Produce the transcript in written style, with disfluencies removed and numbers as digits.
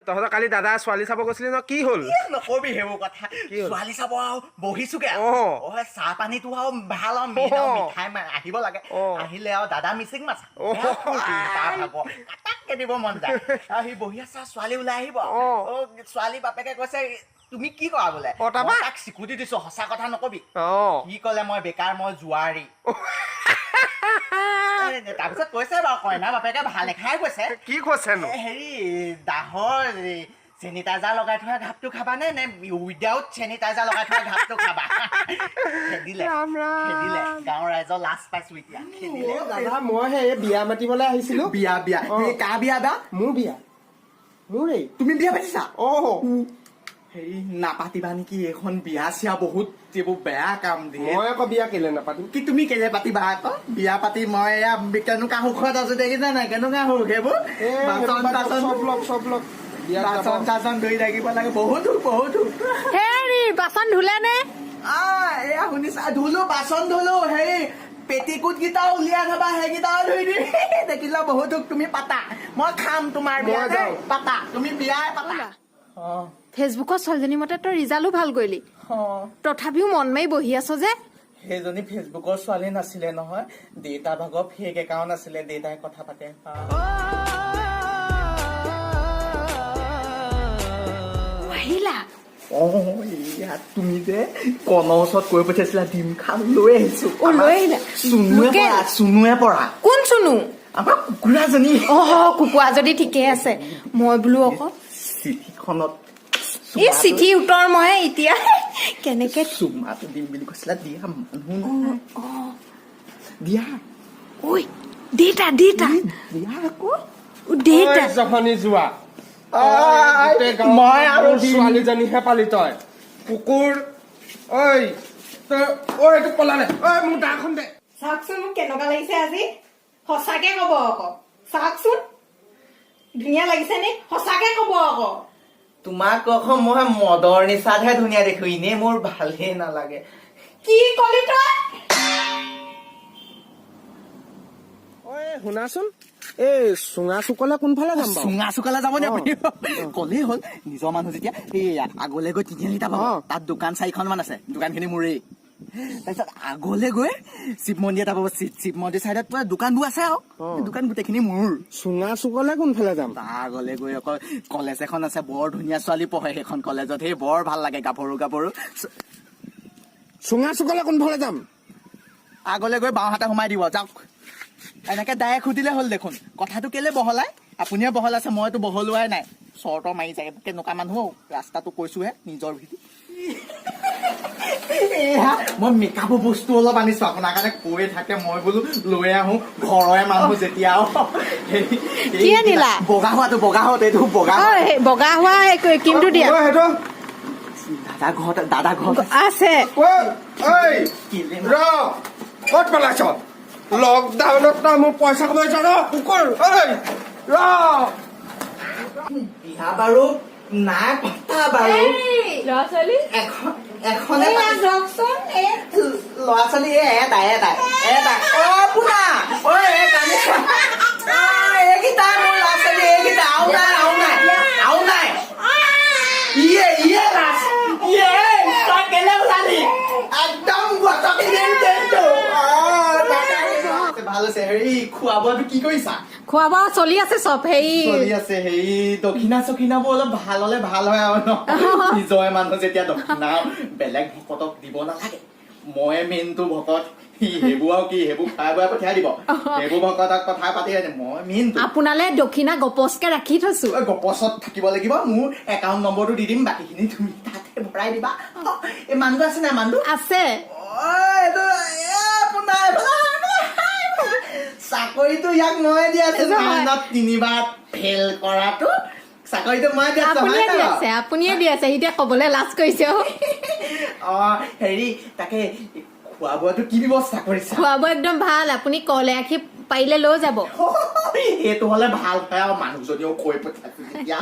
তহঁতৰ কালি দাদা ছোৱালী চাব গৈছিলি ন কি হ'ল নকবি সেইবোৰ কথা ছোৱালী চাব আৰু বহিছোগে চাহ পানীটো আৰু ভাল আৰু মিঠাই আহিব লাগে আহিলে আৰু দাদা মিচিং মাছ কাটাককে দিব মন যায় আৰু সি বহি আছে ছোৱালী ওলাই আহিব ছোৱালী বাপেকে কৈছে তুমি কি কৰা বোলে তাক চিকুটি দিছো সঁচা কথা নকবি কি কলে মই বেকাৰ মই জুৱাৰী তাৰপিছত কৈছে বাৰু কইনা বাপেকে ভালে খাই কৈছে কি কৈছেনো হেৰি দাহৰ চেনিটাইজাৰ লগাই থোৱা ঘাপটো খাবা নে উইদাউট চেনিটাইজাৰ লগাই থোৱা ঘাপটো খাবা খেদিলে গাঁৱৰ ৰাইজৰ লাজ পাইছো এতিয়া দাদা মই সেই বিয়া মাতিবলৈ আহিছিলো বিয়া কাৰ বিয়া বা মোৰ বিয়া মোৰে তুমি বিয়া পাতিছা হেৰি নাপাতিবা নেকি এইখন বিয়া চিয়া বহুত এইবোৰ বেয়া কাম দিয়ে মই আকৌ বিয়া কেলে নাপাতিম কি তুমি কেলে পাতিবা আকৌ বিয়া পাতি মই এয়া কেনেকুৱা সুখত আছো দেখিছা নাই কেনেকুৱা সুখ সেইবোৰ বাচন চাচন ধুই থাকিব লাগে বহুত হেৰি বাচন ধুলে নে এয়া শুনিছা ধুলো বাচন ধুলো হেৰি পেটিকুট কেইটাও উলিয়াই থবা সেইকেইটাও ধুই দি দেখিলা বহুত তুমি পাতা মই খাম তোমাৰ বিয়া পাতা তুমি বিয়াই পাতা ফেচবুকত ছোৱালীজনী মতে তই ৰিজাল্টো ভাল কৰিলি তথাপিও মন মাৰি বহি আছ যে সেইজনী ফেচবুকৰ ছোৱালী নাছিলে নহয় দেউতা ভাগৰ ফেক একাউণ্ট আছিলে দেউতাই কথা পাতে আহিলা তুমি যে কণৰ ওচৰত কৈ পঠিয়াইছিলা ডিম খাম লৈ আহিছো লৈ আহিলা চুনুৱে পৰা কোন চুনু আমাৰ কুকুৰাজনী কুকুৰা যদি ঠিকে আছে মই বোলো আকৌ চিঠিখনত এই চিঠি উত্তৰ মই এতিয়া কেনেকে চুমাটো দিম বুলি কৈছিলা দিয়া মানুহ দিয়া ঐ দেতা দিয়া আকৌ দেতা জখনি যোৱা মই আৰু ছোৱালীজনীহে পালি তই কুকুৰ ঐ এইটো পলালে মোৰ দাখন দে চাওকচোন মোক কেনেকুৱা লাগিছে আজি সঁচাকে কব আকৌ চাওকচোন ধুনীয়া লাগিছে নে সঁচাকে কব আকৌ তোমাক আকৌ মই মদৰ নিচাতহে ধুনীয়া দেখো এনেই মোৰ ভালেই নালাগে কি কলি তই শুনাচোন এই চুঙা চুকলে কোনফালে যাম চুঙা চুকালে যাব নে কলেই হ'ল নিজৰ মানুহ যেতিয়া এই আগলে গৈ 3 লিটাৰ পাব তাত দোকান 4খন মান আছে দোকানখিনি মোৰেই তাৰপিছত আগলে গৈ শিৱ মন্দিৰ এটা পাব শিৱ মন্দিৰ চাইডত পুৰা দোকানবোৰ আছে আৰু দোকান গোটেইখিনি মোৰ চুঙা চুকলে কোনফালে যাম আগলে গৈ আকৌ কলেজ এখন আছে বৰ ধুনীয়া ছোৱালী পঢ়ে সেইখন কলেজত সেই বৰ ভাল লাগে গাভৰু চুঙা চুকলে কোনফালে যাম আগলে গৈ বাওঁহাতে সোমাই দিব যাওক এনেকে ডাইৰেক্ট সুধিলে হ'ল দেখোন কথাটো কেলে বহলাই আপুনিয়ে বহলাইছে মইতো বহলোৱাই নাই চৰ্ট মাৰি যায় কেনেকুৱা মানুহ ৰাস্তাটো কৈছোহে নিজৰ ভিতৰত মই মেকআপৰ বস্তু অলপ আনিছো আপোনাৰ কাৰণে কৈ থাকে মই বোলো লৈ আহো ঘৰৰে মানুহ যেতিয়া বগা হোৱাটো এইটো বগা হোৱা ক্ৰীমটো দিয়া দাদা ঘৰত আছে ক'ত পেলাইছ লকডাউনত তই মোৰ পইচা কমাইছ ন কুকুৰ বিয়া বাৰু নাই পতা বাৰু ল'ৰা ছোৱালী এখনে ল'ৰা ছোৱালী এটা পুনা এইকেইটা মোৰ ল'ৰা ছোৱালী এইকেইটা আও নাই তই কেলে ওলালি একদম ভাল আছে হেৰি খোৱা বোৱাটো কি কৰিছা খোৱা বোৱা চলি আছে চব হেৰি দক্ষিণা চক্ষিণাবোৰ অলপ ভাল হলে ভাল হয় আৰু নিজৰ মানুহ যেতিয়া দক্ষিণা বেলেগ ভকতক দিব নালাগে মই মেইনটো ভকত সেইবোৰ আৰু কি সেইবোৰ খাই বৈ পঠিয়াই দিব সেইবোৰ ভকতক কথা পাতি মই মেইনটো আপোনালে দক্ষিণা গপচকে ৰাখি থৈছো গপচত থাকিব লাগিব মোৰ একাউণ্ট নম্বৰটো দি দিম বাকীখিনি তুমি তাতে ভৰাই দিবা এই মানুহটো আছে নাই মানুহটো আছে চাকৰিটো ইয়াক মই দি আছো 3বাৰ ফেইল কৰাটো চাকৰিটো মই দি আছো আপুনিয়ে দি আছে এতিয়া কবলৈ লাজ কৰিছে হেৰি তাকে খোৱা বোৱাটো কি ব্যৱস্থা কৰিছা খোৱা বোৱা একদম ভাল আপুনি কলে আখি পাৰিলে লৈ যাব এইটো হলে ভাল পায় আৰু মানুহজনীও কৈ পঠিয়াইছো তেতিয়া